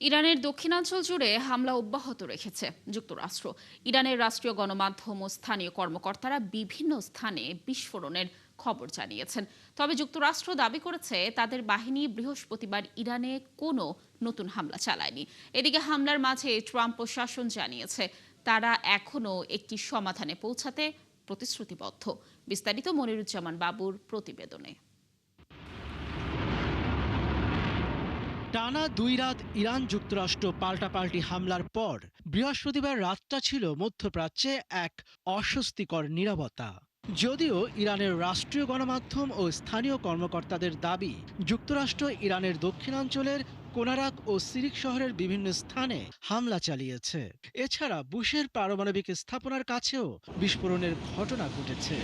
ইরানের দক্ষিণাঞ্চল জুড়ে হামলা অব্যাহত রেখেছে যুক্তরাষ্ট্র। ইরানের রাষ্ট্রীয় গণমাধ্যম ও স্থানীয় কর্মকর্তারা বিভিন্ন স্থানে বিস্ফোরণের খবর জানিয়েছেন। তবে যুক্তরাষ্ট্র দাবি করেছে তাদের বাহিনী বৃহস্পতিবার ইরানে কোনো নতুন হামলা চালায়নি। এদিকে হামলার মাঝে ট্রাম্প প্রশাসন জানিয়েছে তারা এখনও একটি সমাধানে পৌঁছাতে প্রতিশ্রুতিবদ্ধ। বিস্তারিত মনিরুজ্জামান বাবুর প্রতিবেদনে। টানা 2 রাত ইরান যুক্তরাষ্ট্র পাল্টাপাল্টি হামলার পর বৃহস্পতিবার রাতটা ছিল মধ্যপ্রাচ্যে এক অস্বস্তিকর নীরবতা। যদিও ইরানের রাষ্ট্রীয় গণমাধ্যম ও স্থানীয় কর্মকর্তাদের দাবি, যুক্তরাষ্ট্র ইরানের দক্ষিণাঞ্চলের কোনারাক ও সিরিক শহরের বিভিন্ন স্থানে হামলা চালিয়েছে। এছাড়া বুশের পারমাণবিক স্থাপনার কাছেও বিস্ফোরণের ঘটনা ঘটেছে।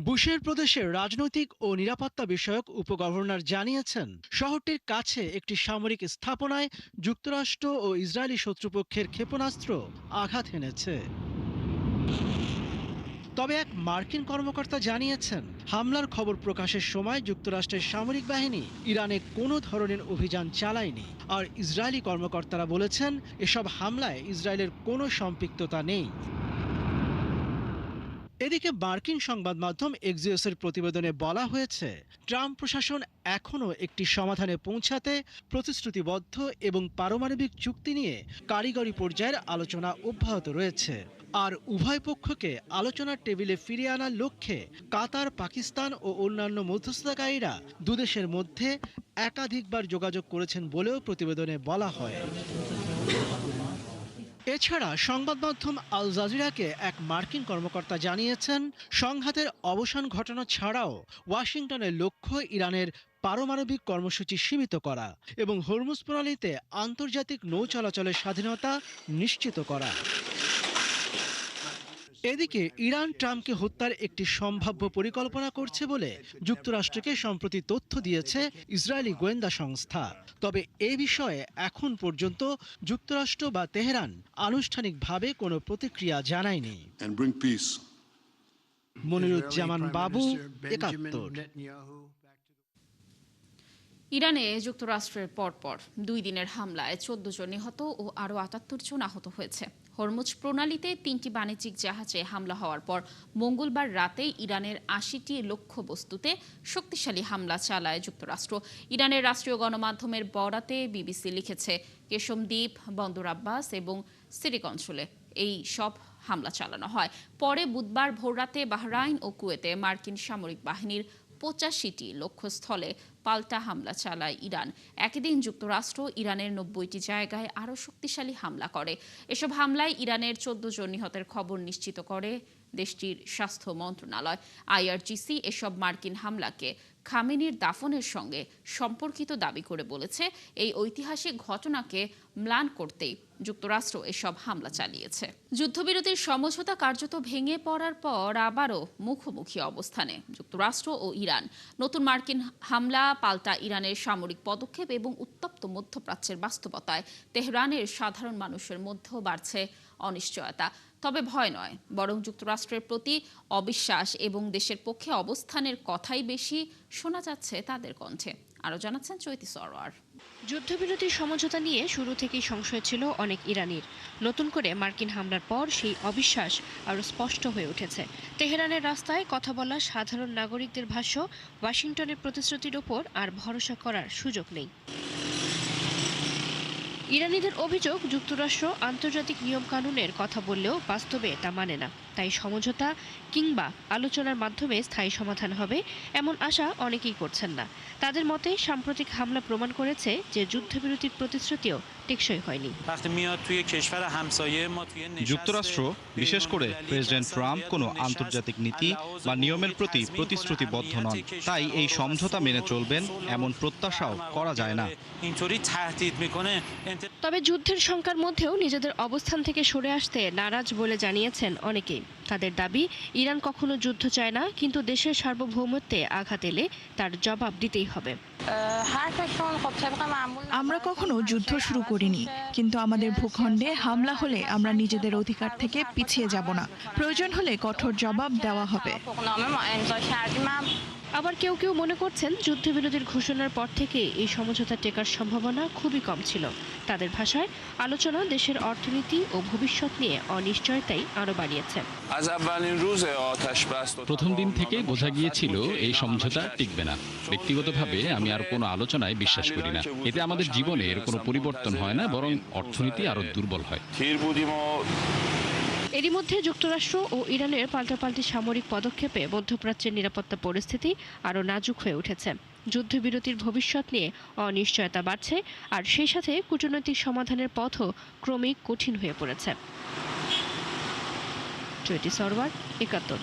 বুশের প্রদেশের রাজনৈতিক ও নিরাপত্তা বিষয়ক উপগভর্নর জানিয়েছেন, শহরটির কাছে একটি সামরিক স্থাপনায় যুক্তরাষ্ট্র ও ইসরায়েলি শত্রুপক্ষের ক্ষেপণাস্ত্র আঘাত হেনেছে। তবে এক মার্কিন কর্মকর্তা জানিয়েছেন, হামলার খবর প্রকাশের সময় যুক্তরাষ্ট্রের সামরিক বাহিনী ইরানে কোনো ধরনের অভিযান চালায়নি। আর ইসরায়েলি কর্মকর্তারা বলেছেন, এসব হামলায় ইসরায়েলের কোনো সম্পৃক্ততা নেই। এদিকে মার্কিন সংবাদ মাধ্যম এক্সিওসের প্রতিবেদনে বলা হয়েছে, ট্রাম্প প্রশাসন এখনও একটি সমাধানে পৌঁছাতে প্রতিশ্রুতিবদ্ধ এবং পারমাণবিক চুক্তি নিয়ে কারিগরি পর্যায়ের আলোচনা অব্যাহত রয়েছে। আর উভয় পক্ষকে আলোচনার টেবিলে ফিরিয়ে আনার লক্ষ্যে কাতার, পাকিস্তান ও অন্যান্য মধ্যস্থতাকারীরা দুদেশের মধ্যে একাধিকবার যোগাযোগ করেছেন বলেও প্রতিবেদনে বলা হয়। এছাড়া সংবাদ মাধ্যম আল জাজিরাকে এক মার্কিন কর্মকর্তা জানিয়েছেন, সংঘাতের অবসান ঘটানো ছাড়াও ওয়াশিংটনের লক্ষ্য ইরানের পারমাণবিক কর্মসূচি সীমিত করা এবং হরমুজ প্রণালীতে আন্তর্জাতিক নৌ চলাচলের স্বাধীনতা নিশ্চিত করা। এদিকে ইরান ট্রাম্পকে হত্যার একটি সম্ভাব্য পরিকল্পনা করছে বলে যুক্তরাষ্ট্রকে সম্প্রতি তথ্য দিয়েছে ইসরায়েলি গোয়েন্দা সংস্থা। তবে এ বিষয়ে এখন পর্যন্ত যুক্তরাষ্ট্র বা তেহরান আনুষ্ঠানিকভাবে কোনো প্রতিক্রিয়া জানায়নি। মনিরুজ্জামান বাবু, একাত্তর। ইরানে যুক্তরাষ্ট্রের পরপর 2 দিনের হামলায় 14 জন নিহত ও আরও 78 জন আহত হয়েছে। হরমুজ প্রণালীতে 3টি বাণিজ্যিক জাহাজে হামলা হওয়ার পর মঙ্গলবার রাতে ইরানের 80টি লক্ষ্যবস্তুতে শক্তিশালী হামলা চালায় যুক্তরাষ্ট্র। ইরানের রাষ্ট্রীয় গণমাধ্যমের বরাতে বিবিসি লিখেছে, কেশম দ্বীপ, বন্দর আব্বাস এবং সিরিক অঞ্চলে এই সব হামলা চালানো হয়। পরে বুধবার ভোররাতে বাহরাইন ও কুয়েতে মার্কিন সামরিক বাহিনীর 85টি লক্ষ্যস্থলে পাল্টা হামলা চালায় ইরান। একই দিন যুক্তরাষ্ট্র ইরানের 90টি জায়গায় আরও শক্তিশালী হামলা করে। এসব হামলায় ইরানের 14 জন নিহতের খবর নিশ্চিত করে দেশটির স্বাস্থ্য মন্ত্রণালয়। আইআরজিসি এসব মার্কিন হামলাকে খামেনির দাফনের সঙ্গে সম্পর্কিত দাবি করে বলেছে, এই ঐতিহাসিক ঘটনাকে ম্লান করতেই যুক্তরাষ্ট্র এসব হামলা চালিয়েছে। যুদ্ধবিরতির সমঝোতা কার্যত ভেঙে পড়ার পর আবারও মুখোমুখি অবস্থানে যুক্তরাষ্ট্র ও ইরান। নতুন মার্কিন হামলা, পাল্টা ইরানের সামরিক পদক্ষেপ এবং উত্তপ্ত মধ্যপ্রাচ্যের বাস্তবতায় তেহরানের সাধারণ মানুষের মধ্যেও বাড়ছে অনিশ্চয়তা। তবে ভয় নয়, বরং যুক্তরাষ্ট্রের প্রতি অবিশ্বাস এবং দেশের পক্ষে অবস্থানের কথাই বেশি শোনা যাচ্ছে তাদের কণ্ঠে। আরও জানাচ্ছেন চৈতি সরোয়ার। যুদ্ধবিরতির সমঝোতা নিয়ে শুরু থেকেই সংশয় ছিল অনেক ইরানির। নতুন করে মার্কিন হামলার পর সেই অবিশ্বাস আরও স্পষ্ট হয়ে উঠেছে। তেহরানের রাস্তায় কথা বলা সাধারণ নাগরিকদের ভাষ্য, ওয়াশিংটনের প্রতিশ্রুতির ওপর আর ভরসা করার সুযোগ নেই। ইরানিদের অভিযোগ, যুক্তরাষ্ট্র আন্তর্জাতিক নিয়মকানুনের কথা বললেও বাস্তবে তা মানে না। তাই সমঝোতা কিংবা আলোচনার মাধ্যমে স্থায়ী সমাধান হবে এমন আশা অনেকেই করছেন না। তাদের মতে সাম্প্রতিক হামলা প্রমাণ করেছে যে যুদ্ধবিরতির প্রতিশ্রুতিও টেকসই হয়নি। যুক্তরাষ্ট্র, বিশেষ করে প্রেসিডেন্ট ট্রাম্প, কোনো আন্তর্জাতিক নীতি বা নিয়মের প্রতি প্রতিশ্রুতিবদ্ধ নন। তাই এই সমঝোতা মেনে চলবেন এমন প্রত্যাশাও করা যায় না। তবে যুদ্ধের শঙ্কার মধ্যেও নিজেদের অবস্থান থেকে সরে আসতে নারাজ বলে জানিয়েছেন অনেকেই। তাদের দাবি, ইরান কখনো যুদ্ধ চায় না, কিন্তু দেশের সার্বভৌমত্বে আঘাত এলে তার জবাব দিতেই হবে। আমরা কখনো যুদ্ধ শুরু করিনি, কিন্তু আমাদের ভূখণ্ডে হামলা হলে আমরা নিজেদের অধিকার থেকে পিছিয়ে যাব না। প্রয়োজন হলে কঠোর জবাব দেওয়া হবে। আবার কেউ কেউ মনে করছেন যুদ্ধবিরতির ঘোষণার পর থেকে এই সমঝোতা টেকার সম্ভাবনা খুবই কম ছিল। তাদের ভাষায় আলোচনা দেশের অর্থনীতি ও ভবিষ্যৎ নিয়ে অনিশ্চয়তাই আরও বাড়িয়েছে। প্রথম দিন থেকে বোঝা গিয়েছিল এই সমঝোতা টিকবে না। ব্যক্তিগতভাবে আমি আর কোনো আলোচনায় বিশ্বাস করি না। এতে আমাদের জীবনের কোনো পরিবর্তন হয় না, বরং অর্থনীতি আরও দুর্বল হয়। এরই মধ্যে যুক্তরাষ্ট্র ও ইরানের পাল্টাপাল্টি সামরিক পদক্ষেপে মধ্যপ্রাচ্যের নিরাপত্তা পরিস্থিতি আরও নাজুক হয়ে উঠেছে। যুদ্ধবিরতির ভবিষ্যৎ নিয়ে অনিশ্চয়তা বাড়ছে, আর সেই সাথে কূটনৈতিক সমাধানের পথও ক্রমেই কঠিন হয়ে পড়েছে। চৈতি সরওয়ার, ৭১।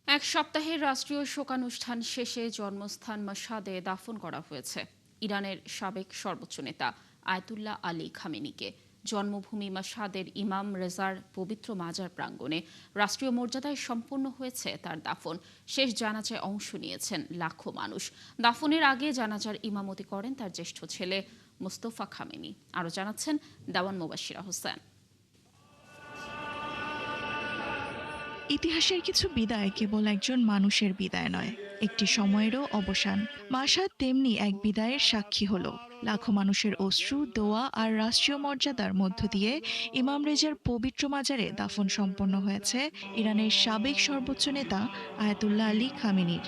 এক সপ্তাহের রাষ্ট্রীয় শোকানুষ্ঠান শেষে জন্মস্থান মাশহাদে দাফন করা হয়েছে ইরানের সাবেক সর্বোচ্চ নেতা আয়াতুল্লাহ আলী খামেনিকে। জন্মভূমি মাশহাদের ইমাম রেজার পবিত্র মাজার প্রাঙ্গণে রাষ্ট্রীয় মর্যাদায় সম্পন্ন হয়েছে তার দাফন। শেষ জানাজায় অংশ নিয়েছেন লাখো মানুষ। দাফনের আগে জানাজার ইমামতি করেন তার জ্যেষ্ঠ ছেলে মোস্তফা খামেনি। আরও জানাচ্ছেন দেওয়ান মুবাশশিরা হোসেন। ইতিহাসের কিছু বিদায় কেবল একজন মানুষের বিদায় নয়, একটি সময়েরও অবসান। মাশহাদ তেমনি এক বিদায়ের সাক্ষী হলো। লাখো মানুষের অশ্রু, দোয়া আর রাষ্ট্রীয় মর্যাদার মধ্য দিয়ে ইমাম রেজার পবিত্র মাজারে দাফন সম্পন্ন হয়েছে ইরানের সাবেক সর্বোচ্চ নেতা আয়াতুল্লাহ আলী খামেনির।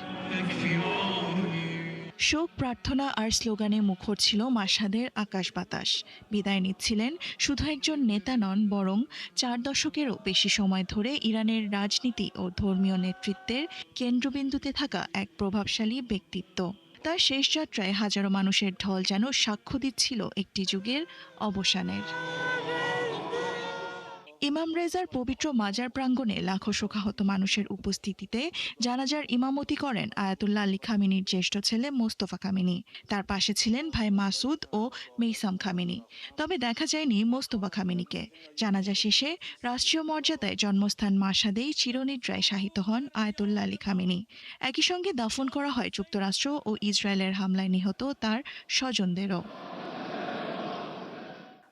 শোক, প্রার্থনা আর স্লোগানে মুখর ছিল মাশহাদের আকাশ বাতাস। বিদায় নিচ্ছিলেন শুধু একজন নেতা নন, বরং 4 দশকেরও বেশি সময় ধরে ইরানের রাজনীতি ও ধর্মীয় নেতৃত্বের কেন্দ্রবিন্দুতে থাকা এক প্রভাবশালী ব্যক্তিত্ব। তার শেষ যাত্রায় হাজারো মানুষের ঢল যেন সাক্ষ্য দিচ্ছিল একটি যুগের অবসানের। ইমাম রেজার পবিত্র মাজার প্রাঙ্গণে লাখো শোকাহত মানুষের উপস্থিতিতে জানাজার ইমামতি করেন আয়াতুল্লাহ আলী খামেনির জ্যেষ্ঠ ছেলে মোস্তফা খামেনি। তার পাশে ছিলেন ভাই মাসুদ ও মেইসাম খামেনি। তবে দেখা যায়নি মোস্তফা খামেনিকে। জানাজা শেষে রাষ্ট্রীয় মর্যাদায় জন্মস্থান মাশহাদেই চিরনিদ্রায় শায়িত হন আয়াতুল্লাহ আলী খামেনি। একই সঙ্গে দাফন করা হয় যুক্তরাষ্ট্র ও ইসরায়েলের হামলায় নিহত তার স্বজনদেরও।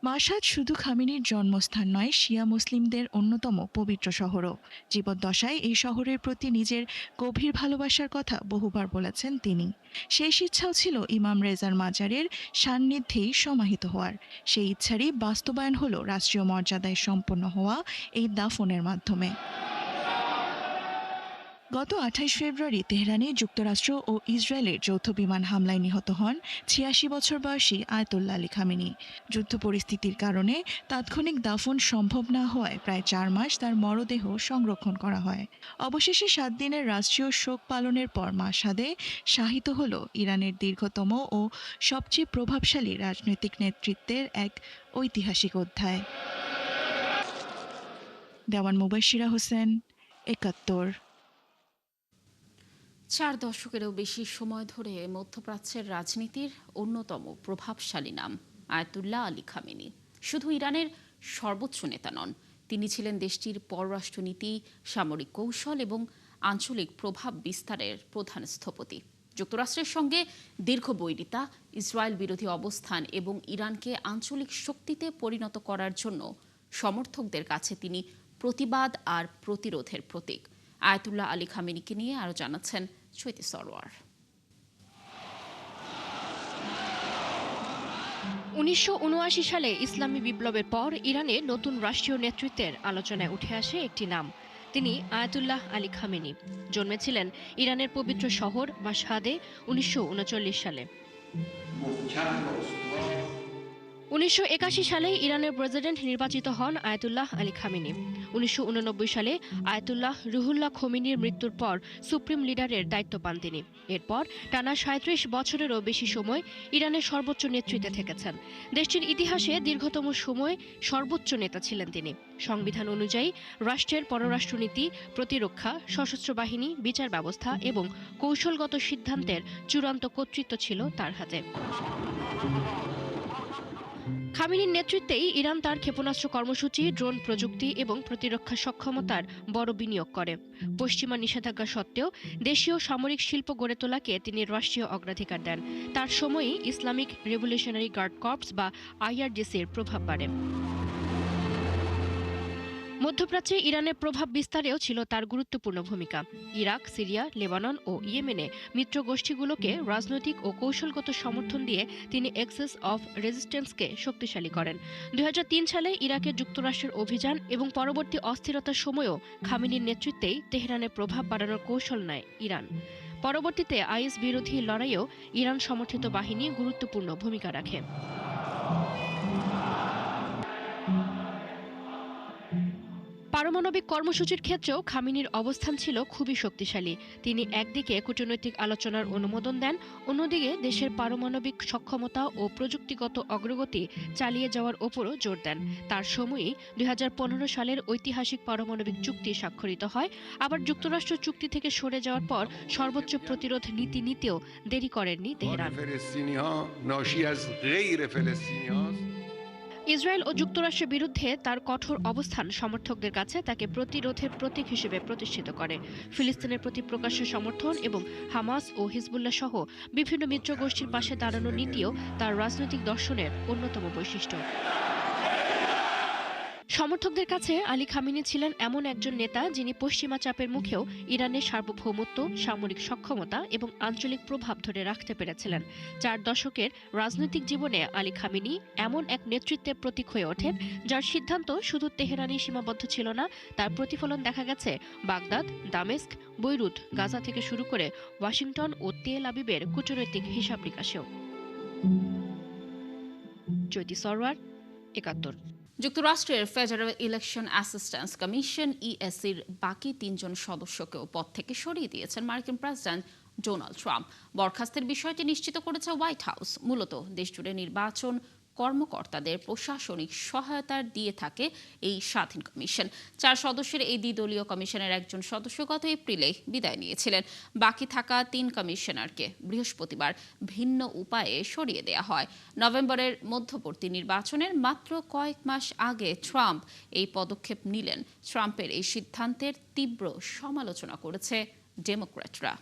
মাশহাদ শুধু খামেনির জন্মস্থান নয়, শিয়া মুসলিমদের অন্যতম পবিত্র শহরও। জীবদ্দশায় এই শহরের প্রতি নিজের গভীর ভালোবাসার কথা বহুবার বলেছেন তিনি। শেষ ইচ্ছাও ছিল ইমাম রেজার মাজারের সান্নিধ্যেই সমাহিত হওয়ার। সেই ইচ্ছারই বাস্তবায়ন হলো রাষ্ট্রীয় মর্যাদায় সম্পন্ন হওয়া এই দাফনের মাধ্যমে। গত 28 ফেব্রুয়ারি তেহরানে যুক্তরাষ্ট্র ও ইসরায়েলের যৌথ বিমান হামলায় নিহত হন 86 বছর বয়সী আয়াতুল্লাহ আলী খামেনি। যুদ্ধ পরিস্থিতির কারণে তাৎক্ষণিক দাফন সম্ভব না হওয়ায় প্রায় 4 মাস তার মরদেহ সংরক্ষণ করা হয়। অবশেষে 7 দিনের রাষ্ট্রীয় শোক পালনের পর মাশহাদে শায়িত হল ইরানের দীর্ঘতম ও সবচেয়ে প্রভাবশালী রাজনৈতিক নেতৃত্বের এক ঐতিহাসিক অধ্যায়। দেওয়ান মুবাশশিরা হোসেন, ৭১। 4 দশকেরও বেশি সময় ধরে মধ্যপ্রাচ্যের রাজনীতির অন্যতম প্রভাবশালী নাম আয়াতুল্লাহ আলী খামেনি। শুধু ইরানের সর্বোচ্চ নেতা নন, তিনি ছিলেন দেশটির পররাষ্ট্রনীতি, সামরিক কৌশল এবং আঞ্চলিক প্রভাব বিস্তারের প্রধান স্থপতি। যুক্তরাষ্ট্রের সঙ্গে দীর্ঘ বৈরিতা, ইসরায়েল বিরোধী অবস্থান এবং ইরানকে আঞ্চলিক শক্তিতে পরিণত করার জন্য সমর্থকদের কাছে তিনি প্রতিবাদ আর প্রতিরোধের প্রতীক। আয়াতুল্লাহ আলী খামেনিকে নিয়ে আরও জানাচ্ছেন চৈতি সরওয়ার। 1979 সালে ইসলামী বিপ্লবের পর ইরানে নতুন রাষ্ট্রীয় নেতৃত্বের আলোচনায় উঠে আসে একটি নাম। তিনি আয়াতুল্লাহ আলী খামেনি। জন্মেছিলেন ইরানের পবিত্র শহর মাশহাদে 1939 সালে। 1981 সালে ইরানের প্রেসিডেন্ট নির্বাচিত হন আয়াতুল্লাহ আলী খামেনি। 1989 সালে আয়াতুল্লাহ রুহুল্লাহ খোমেনির মৃত্যুর পর সুপ্রিম লিডারের দায়িত্ব পান তিনি। এরপর টানা 37 বছরেরও বেশি সময় ইরানের সর্বোচ্চ নেতৃত্বে থেকেছেন। দেশটির ইতিহাসে দীর্ঘতম সময় সর্বোচ্চ নেতা ছিলেন তিনি। সংবিধান অনুযায়ী রাষ্ট্রের পররাষ্ট্রনীতি, প্রতিরক্ষা, সশস্ত্র বাহিনী, বিচার ব্যবস্থা এবং কৌশলগত সিদ্ধান্তের চূড়ান্ত কর্তৃত্ব ছিল তার হাতে। খামেনির নেতৃত্বেই ইরান তার ক্ষেপণাস্ত্র কর্মসূচি, ড্রোন প্রযুক্তি এবং প্রতিরক্ষা সক্ষমতার বড় বিনিয়োগ করে। পশ্চিমা নিষেধাজ্ঞা সত্ত্বেও দেশীয় সামরিক শিল্প গড়ে তোলাকে তিনি রাষ্ট্রীয় অগ্রাধিকার দেন। তার সময়ই ইসলামিক রেভলিউশনারি গার্ড কর্পস বা IRGC-র প্রভাব বাড়ে। মধ্যপ্রাচ্যে ইরানের প্রভাব বিস্তারেও ছিল তার গুরুত্বপূর্ণ ভূমিকা। ইরাক, সিরিয়া, লেবানন ও ইয়েমেনে মিত্র গোষ্ঠীগুলোকে রাজনৈতিক ও কৌশলগত সমর্থন দিয়ে তিনি এক্সেস অফ রেজিস্ট্যান্সকে শক্তিশালী করেন। 2003 সালে ইরাকে যুক্তরাষ্ট্রের অভিযান এবং পরবর্তী অস্থিরতার সময়ও খামেনির নেতৃত্বেই তেহরানের প্রভাব বাড়ানোর কৌশল নেয় ইরান। পরবর্তীতে আইএস বিরোধী লড়াইয়েও ইরান সমর্থিত বাহিনী গুরুত্বপূর্ণ ভূমিকা রাখে। পারমাণবিক কর্মসূচির ক্ষেত্রেও খামেনির অবস্থান ছিল খুবই শক্তিশালী। তিনি একদিকে কূটনৈতিক আলোচনার অনুমোদন দেন, অন্যদিকে দেশের পারমাণবিক সক্ষমতা ও প্রযুক্তিগত অগ্রগতি চালিয়ে যাওয়ার ওপরও জোর দেন। তার সময়ই 2015 সালের ঐতিহাসিক পারমাণবিক চুক্তি স্বাক্ষরিত হয়। আবার যুক্তরাষ্ট্র চুক্তি থেকে সরে যাওয়ার পর সর্বোচ্চ প্রতিরোধ নীতি নিতেও দেরি করেননি তেহরান। ইসরায়েল ও যুক্তরাষ্ট্রের বিরুদ্ধে তার কঠোর অবস্থান সমর্থকদের কাছে তাকে প্রতিরোধের প্রতীক হিসেবে প্রতিষ্ঠিত করে। ফিলিস্তিনের প্রতি প্রকাশ্য সমর্থন এবং হামাস ও হিজবুল্লাহ সহ বিভিন্ন মিত্র গোষ্ঠীর পাশে দাঁড়ানোর নীতিও তার রাজনৈতিক দর্শনের অন্যতম বৈশিষ্ট্য। সমর্থকদের কাছে আলী খামেনি ছিলেন এমন একজন নেতা যিনি পশ্চিমা চাপের মুখেও ইরানের সার্বভৌমত্ব, সামরিক সক্ষমতা এবং আঞ্চলিক প্রভাব ধরে রাখতে পেরেছিলেন। 4 দশকের রাজনৈতিক জীবনে আলী খামেনি এমন এক নেতৃত্বের প্রতীক হয়ে ওঠেন যার সিদ্ধান্ত শুধু তেহরানেই সীমাবদ্ধ ছিল না, তার প্রতিফলন দেখা গেছে বাগদাদ, দামেস্ক, বৈরুত, গাজা থেকে শুরু করে ওয়াশিংটন ও তেল আবিবের কূটনৈতিক হিসাব নিকাশেও। জ্যোতি সরওয়ার, ৭১। যুক্তরাষ্ট্রের ফেডারেল ইলেকশন অ্যাসিস্ট্যান্স কমিশন ইএসির বাকি 3 জন সদস্যকেও পদ থেকে সরিয়ে দিয়েছেন মার্কিন প্রেসিডেন্ট ডোনাল্ড ট্রাম্প। বরখাস্তের বিষয়টি নিশ্চিত করেছে হোয়াইট হাউস। মূলত দেশজুড়ে নির্বাচন কর্মকর্তাদের প্রশাসনিক সহায়তা দিয়ে থাকে এই স্বাধীন কমিশন। 4 সদস্যের এই দ্বিদলীয় কমিশনের একজন সদস্য গত এপ্রিলে বিদায় নিয়েছিলেন। বাকি থাকা 3 কমিশনারকে বৃহস্পতিবার ভিন্ন উপায়ে সরিয়ে দেয়া হয়। নভেম্বরের মধ্যবর্তী নির্বাচনের মাত্র কয়েক মাস আগে ট্রাম্প এই পদক্ষেপ নিলেন। ট্রাম্পের এই সিদ্ধান্তের তীব্র সমালোচনা করেছে ডেমোক্র্যাটরা।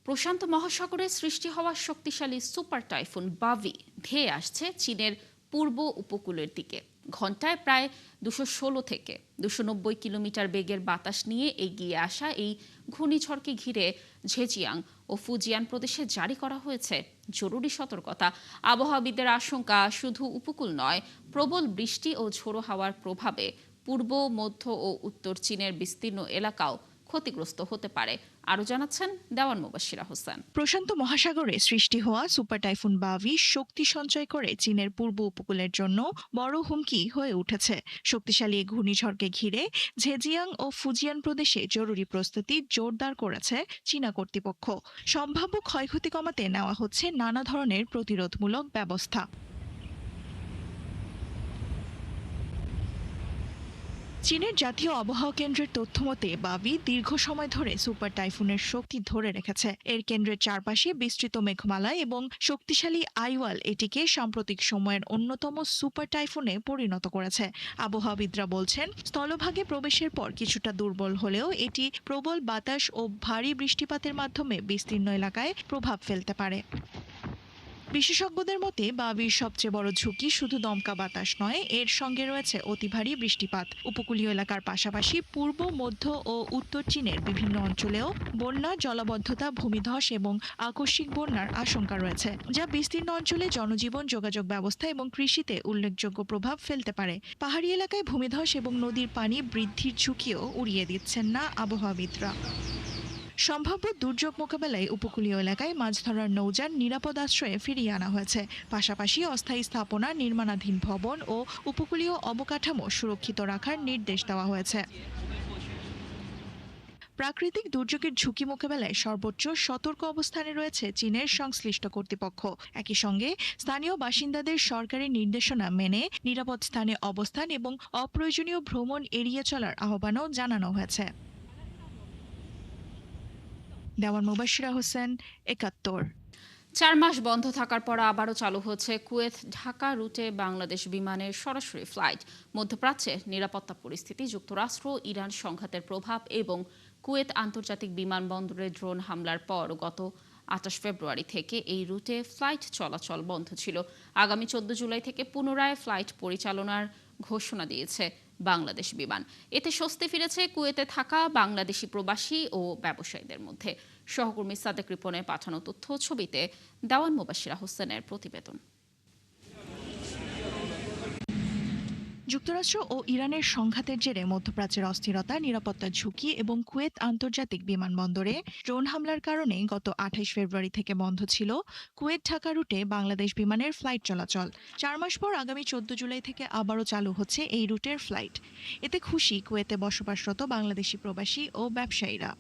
প্রশান্ত মহাসাগরে সৃষ্টি হওয়া শক্তিশালী সুপার টাইফুন বাভি ধেয়ে আসছে চীনের পূর্ব উপকূলের দিকে। ঘন্টায় প্রায় 216 থেকে 290 কিলোমিটার বেগের বাতাস নিয়ে এগিয়ে আসা এই ঘূর্ণিঝড়কে ঘিরে ঝেজিয়াং ও ফুজিয়ান প্রদেশে জারি করা হয়েছে জরুরি সতর্কতা। আবহাওয়াবিদদের আশঙ্কা, শুধু উপকূল নয়, প্রবল বৃষ্টি ও ঝোড়ো হাওয়ার প্রভাবে পূর্ব, মধ্য ও উত্তর চীনের বিস্তীর্ণ এলাকাও ক্ষতিগ্রস্ত হতে পারে। আরো জানাচ্ছেন দেওয়ান মুবাশশিরা হোসেন। প্রশান্ত মহাসাগরে সৃষ্টি হওয়া সুপার টাইফুন বাভি শক্তি সঞ্চয় করে চীনের পূর্ব উপকূলের জন্য বড় হুমকি হয়ে উঠেছে। শক্তিশালী এই ঘূর্ণিঝড়কে ঘিরে ঝেজিয়াং ও ফুজিয়ান প্রদেশে জরুরি প্রস্তুতি জোরদার করেছে চীনা কর্তৃপক্ষ। সম্ভাব্য ক্ষয়ক্ষতি কমাতে নেওয়া হচ্ছে নানা ধরনের প্রতিরোধমূলক ব্যবস্থা। চীনের জাতীয় আবহাওয়া কেন্দ্রের তথ্যমতে বাভি দীর্ঘ সময় ধরে সুপার টাইফুনের শক্তি ধরে রেখেছে। এর কেন্দ্রের চারপাশে বিস্তৃত মেঘমালা এবং শক্তিশালী আইওয়াল এটিকে সাম্প্রতিক সময়ের অন্যতম সুপার টাইফুনে পরিণত করেছে। আবহাওয়াবিদরা বলছেন, স্থলভাগে প্রবেশের পর কিছুটা দুর্বল হলেও এটি প্রবল বাতাস ও ভারী বৃষ্টিপাতের মাধ্যমে বিস্তীর্ণ এলাকায় প্রভাব ফেলতে পারে। বিশেষজ্ঞদের মতে বাভির সবচেয়ে বড় ঝুঁকি শুধু দমকা বাতাস নয়, এর সঙ্গে রয়েছে অতি ভারী বৃষ্টিপাত। উপকূলীয় এলাকার পাশাপাশি পূর্ব, মধ্য ও উত্তর চীনের বিভিন্ন অঞ্চলেও বন্যা, জলাবদ্ধতা, ভূমিধস এবং আকস্মিক বন্যার আশঙ্কা রয়েছে, যা বিস্তীর্ণ অঞ্চলে জনজীবন, যোগাযোগ ব্যবস্থা এবং কৃষিতে উল্লেখযোগ্য প্রভাব ফেলতে পারে। পাহাড়ি এলাকায় ভূমিধস এবং নদীর পানি বৃদ্ধির ঝুঁকিও উড়িয়ে দিচ্ছেন না আবহাওয়াবিদরা। সম্ভাব্য দুর্যোগ মোকাবেলায় উপকূলীয় এলাকায় মাছ ধরার নৌযান নিরাপদ আশ্রয়ে ফিরিয়ে আনা হয়েছে। পাশাপাশি অস্থায়ী স্থাপনা, নির্মাণাধীন ভবন ও উপকূলীয় অবকাঠামো সুরক্ষিত রাখার নির্দেশ দেওয়া হয়েছে। প্রাকৃতিক দুর্যোগের ঝুঁকি মোকাবেলায় সর্বোচ্চ সতর্ক অবস্থানে রয়েছে চীনের সংশ্লিষ্ট কর্তৃপক্ষ। একই সঙ্গে স্থানীয় বাসিন্দাদের সরকারি নির্দেশনা মেনে নিরাপদ স্থানে অবস্থান এবং অপ্রয়োজনীয় ভ্রমণ এড়িয়ে চলার আহ্বানও জানানো হয়েছে। দেওয়ান মুবাশশিরা হোসেন, ৭১। 4 মাস বন্ধ থাকার পর আবারও চালু হচ্ছে কুয়েত ঢাকা রুটে বাংলাদেশ বিমানের সরাসরি ফ্লাইট। মধ্যপ্রাচ্যে নিরাপত্তা পরিস্থিতি, যুক্তরাষ্ট্র ইরান সংঘাতের প্রভাব এবং কুয়েত আন্তর্জাতিক বিমানবন্দরে ড্রোন হামলার পর গত 28 ফেব্রুয়ারি থেকে এই রুটে ফ্লাইট চলাচল বন্ধ ছিল। আগামী 14 জুলাই থেকে পুনরায় ফ্লাইট পরিচালনার ঘোষণা দিয়েছে বাংলাদেশ বিমান। এতে স্বস্তি ফিরেছে কুয়েতে থাকা বাংলাদেশি প্রবাসী ও ব্যবসায়ীদের মধ্যে। সহকর্মী সাদেক রিপনের পাঠানো তথ্য ছবিতে দেওয়ান মুবাশিরা হোসেনের প্রতিবেদন। যুক্তরাষ্ট্র ও ইরানের সংঘাতের জেরে মধ্যপ্রাচ্যের অস্থিরতা, নিরাপত্তার ঝুঁকি এবং কুয়েত আন্তর্জাতিক বিমানবন্দরে ড্রোন হামলার কারণে গত 28 ফেব্রুয়ারি থেকে বন্ধ ছিল কুয়েত ঢাকা রুটে বাংলাদেশ বিমানের ফ্লাইট চলাচল। 4 মাস পর আগামী 14 জুলাই থেকে আবারও চালু হচ্ছে এই রুটের ফ্লাইট। এতে খুশি কুয়েতে বসবাসরত বাংলাদেশি প্রবাসী ও ব্যবসায়ীরা।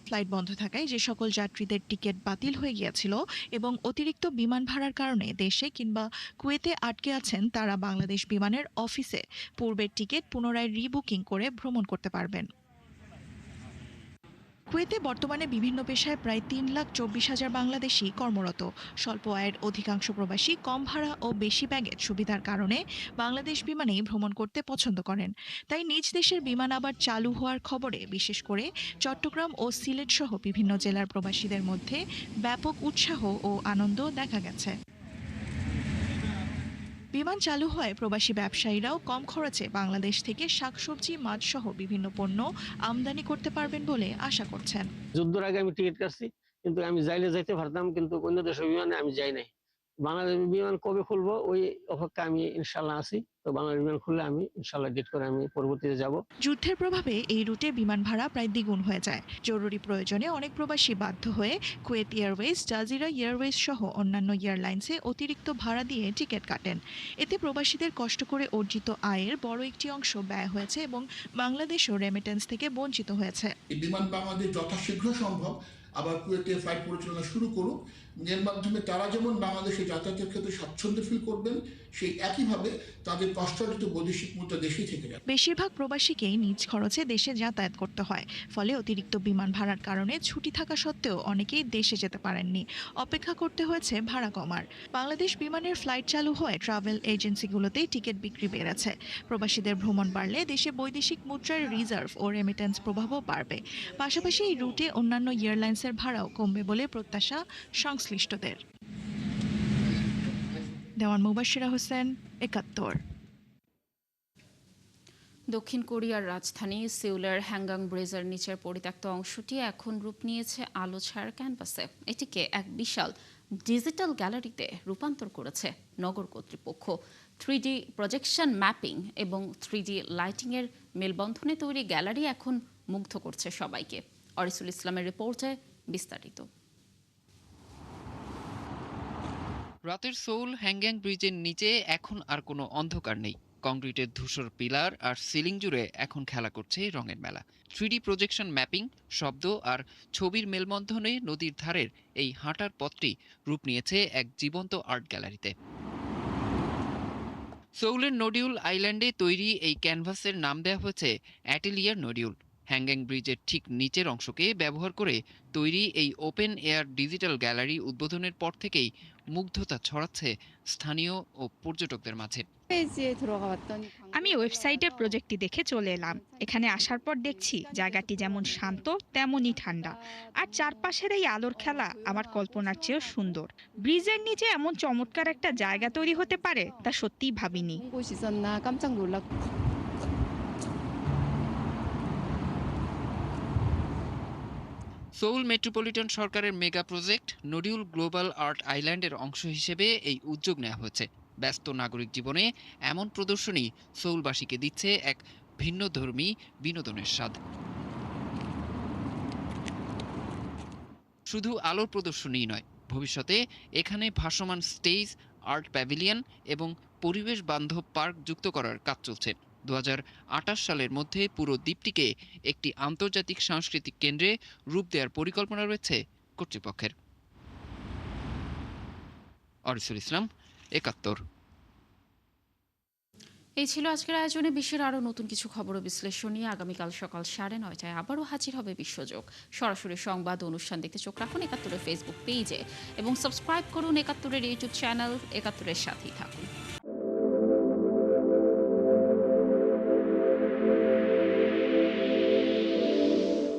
ফ্লাইট বন্ধ থাকায় যে সকল যাত্রীদের টিকিট বাতিল হয়ে গিয়েছিল এবং অতিরিক্ত বিমান ভাড়ার কারণে দেশে কিংবা কুয়েতে আটকে আছেন তারা বাংলাদেশ বিমানের অফিসে পূর্বের টিকিট পুনরায় রিবুকিং করে ভ্রমণ করতে পারবেন। কুয়েতে বর্তমানে বিভিন্ন পেশায় প্রায় 3,24,000 বাংলাদেশি কর্মরত। স্বল্প আয়ের অধিকাংশ প্রবাসী কম ভাড়া ও বেশি ব্যাগেজ সুবিধার কারণে বাংলাদেশ বিমানেই ভ্রমণ করতে পছন্দ করেন। তাই নিজ দেশের বিমান আবার চালু হওয়ার খবরে বিশেষ করে চট্টগ্রাম ও সিলেট সহ বিভিন্ন জেলার প্রবাসীদের মধ্যে ব্যাপক উৎসাহ ও আনন্দ দেখা গেছে। বিমান চালু হয় প্রবাসী ব্যবসায়ীরাও কম খরচে বাংলাদেশ থেকে শাকসবজি, মাছ সহ বিভিন্ন পণ্য আমদানি করতে পারবেন বলে আশা করছেন। যুদ্ধের আগে আমি টিকিট কাটছি, কিন্তু আমি যাইতে পারতাম, কিন্তু অন্য দেশের বিমানে আমি যাই নাই। বাংলাদেশ বিমান কবে খুলবো ওই অপেক্ষা আমি ইনশাল্লাহ আছি। তো বাংলাদেশ বিমান খুললে আমি ইনশাল্লাহ ডেট করে আমি পরবর্তীতে যাব। যুদ্ধের প্রভাবে এই রুটে বিমান ভাড়া প্রায় দ্বিগুণ হয়ে যায়। জরুরি প্রয়োজনে অনেক প্রবাসী বাধ্য হয়ে কুয়েত এয়ারওয়েজ, জাজিরা এয়ারওয়েজ সহ অন্যান্য এয়ারলাইন্সে অতিরিক্ত ভাড়া দিয়ে টিকিট কাটেন। এতে প্রবাসীদের কষ্ট করে অর্জিত আয়ের বড় একটি অংশ ব্যয় হয়েছে এবং বাংলাদেশও রেমিটেন্স থেকে বঞ্চিত হয়েছে। এই বিমান বাংলাদেশ যথাশীঘ্র সম্ভব আবার কুয়েতে ফ্লাইট পরিচালনা শুরু করুক। এর মাধ্যমে তারা যেমন বাংলাদেশে যাতায়াতের ক্ষেত্রে স্বাচ্ছন্দ্য ফিল করবেন, সেই একইভাবে তাদের কষ্টার্জিত বৈদেশিক মুদ্রা দেশেই থেকে যাবে। বেশিরভাগ প্রবাসীকেই নিজ খরচে দেশে যাতায়াত করতে হয়। ফলে অতিরিক্ত বিমান ভাড়ার কারণে ছুটি থাকা সত্ত্বেও অনেকেই দেশে যেতে পারেননি। অপেক্ষা করতে হয়েছে ভাড়া কমার। বাংলাদেশ বিমানের ফ্লাইট চালু হয়ে ট্রাভেল এজেন্সিগুলোতেই টিকিট বিক্রি বেড়েছে। প্রবাসীদের ভ্রমণ বাড়লে দেশে বৈদেশিক মুদ্রার রিজার্ভ ও রেমিটেন্স প্রভাবও বাড়বে। পাশাপাশি এই রুটে অন্যান্য এয়ারলাইন্সের ভাড়াও কমবে বলে প্রত্যাশা সংশ্লিষ্টদের। দেওয়ান মুবাশিরা হোসেন, ৭১। দক্ষিণ কোরিয়ার রাজধানী সিউলের হ্যাঙ্গাং ব্রিজের নিচের পরিত্যক্ত অংশটি এখন রূপ নিয়েছে আলো ছায়ার ক্যানভাসে। এটিকে এক বিশাল ডিজিটাল গ্যালারিতে রূপান্তর করেছে নগর কর্তৃপক্ষ। 3D প্রজেকশন ম্যাপিং এবং 3D লাইটিংয়ের মেলবন্ধনে তৈরি গ্যালারি এখন মুগ্ধ করছে সবাইকে। অরিসুল ইসলামের রিপোর্টে বিস্তারিত। রাতের সোল হ্যাঙ্গাং ব্রিজের নিচে এখন আর কোনো অন্ধকার নেই। কংক্রিটের ধূসর পিলার আর সিলিং জুড়ে এখন খেলা করছে রঙের মেলা। 3D প্রজেকশন ম্যাপিং, শব্দ আর ছবির মেলবন্ধনে নদীর ধারের এই হাঁটার পথটি রূপ নিয়েছে এক জীবন্ত আর্ট গ্যালারিতে। সোউলের নডিউল আইল্যান্ডে তৈরি এই ক্যানভাসের নাম দেওয়া হয়েছে অ্যাটেলিয়ার নডিউল। হ্যাঙ্গাং ব্রিজের ঠিক নিচের অংশকে ব্যবহার করে তৈরি এই ওপেন এয়ার ডিজিটাল গ্যালারি উদ্বোধনের পর থেকেই মুগ্ধতা ছড়াচ্ছে স্থানীয় ও পর্যটকদের মাঝে। আমি ওয়েবসাইটে প্রজেক্টটি দেখে চলে এলাম। এখানে আসার পর দেখছি জায়গাটি যেমন শান্ত তেমনই ঠান্ডা, আর চারপাশের এই আলোর খেলা আমার কল্পনার চেয়েও সুন্দর। ব্রিজের নিচে এমন চমৎকার একটা জায়গা তৈরি হতে পারে তা সত্যিই ভাবিনি। সোউল মেট্রোপলিটন সরকারের mega project Nodeul global art আইল্যান্ডের অংশ হিসেবে এই উদ্যোগ নেওয়া হয়েছে। ব্যস্ত নাগরিক জীবনে এমন প্রদর্শনী সোউলবাসীকে দিচ্ছে এক ভিন্নধর্মী বিনোদনের স্বাদ। শুধু আলোর প্রদর্শনীই নয়, ভবিষ্যতে এখানে ভাসমান স্টেজ, আর্ট প্যাভিলিয়ন এবং পরিবেশ বান্ধব পার্ক যুক্ত করার কাজ চলছে। 2028 সালের মধ্যে পুরো দ্বীপটিকে একটি আন্তর্জাতিক সাংস্কৃতিক কেন্দ্রে রূপ দেওয়ার পরিকল্পনা রয়েছে কর্তৃপক্ষের। অরিসুল ইসলাম, ৭১। এই ছিল আজকের আয়োজনে। বিশ্বের আরও নতুন কিছু খবর ও বিশ্লেষণ নিয়ে আগামীকাল সকাল 9:30 আবারও হাজির হবে বিশ্বযোগ। সরাসরি সংবাদ অনুষ্ঠান দেখতে চোখ রাখুন ৭১-এর ফেসবুক পেজে এবং সাবস্ক্রাইব করুন ৭১-এর ইউটিউব চ্যানেল। ৭১-এর সাথেই থাকুন।